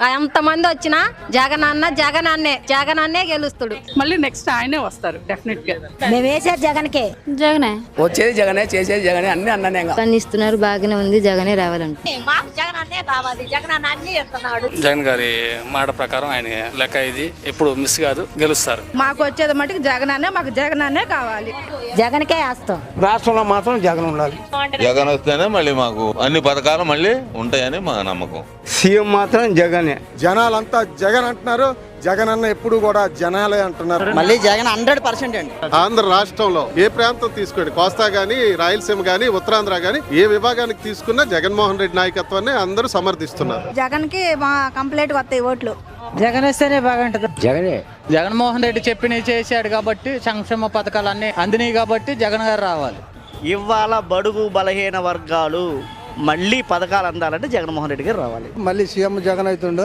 ఎంతమంది వచ్చినా జగనన్నే గెలుస్తాడు. మళ్ళీ నెక్స్ట్ ఆయనే వస్తారు డెఫినెట్ గా. మేము వేసేది జగన్కే. జగనే వచ్చేది జగనే, చేసేది జగనే, అన్ని అన్ననే. ఇస్తున్నారు, బాగానే ఉంది, జగనే రావాలంటే. మాకు జగనన్నే కావాలి, జగనన్న అన్ని ఇస్తున్నాడు. జగన్ గారి మాట ప్రకారం ఆయన లెక్క ఇది ఎప్పుడు మిస్ కాదు, గెలుస్తారు. మాకు వచ్చేది మటుకు జగనన్నే, మాకు జగనన్నే కావాలి. జగన్కే వేస్తాం. రాష్ట్రంలో మాత్రం జగన్ ఉండాలి. జగన్ వస్తేనే మళ్ళీ మాకు అన్ని పథకాలు మళ్ళీ ఉంటాయని మా నమ్మకం. సీఎం మాత్రం జగనే. జనాలంతా జగన్ అంటున్నారు, జగన్ అన్న ఎప్పుడు కూడా జనాలే అంటున్నారు. మళ్ళీ జగన్ 100% అండి. ఆంధ్ర రాష్ట్రంలో ఏ ప్రాంతం తీసుకోండి, కోస్తా గానీ, రాయలసీమ గానీ, ఉత్తరాంధ్ర గానీ, ఏ విభాగానికి తీసుకున్నా జగన్మోహన్ రెడ్డి నాయకత్వాన్ని అందరూ సమర్థిస్తున్నారు. జగన్ కి కంప్లీట్ వస్తాయి ఓట్లు. జగన్ వస్తేనే బాగుంటది. జగనే. జగన్మోహన్ రెడ్డి చెప్పినవి చేశాడు కాబట్టి, సంక్షేమ పథకాలు అన్ని అందినాయి కాబట్టి జగన్ గారు రావాలి. ఇవాళ బడుగు బలహీన వర్గాలు మళ్ళీ పథకాలు అందాలంటే జగన్మోహన్ రెడ్డి గారు రావాలి. మళ్ళీ సీఎం జగన్ అవుతుండ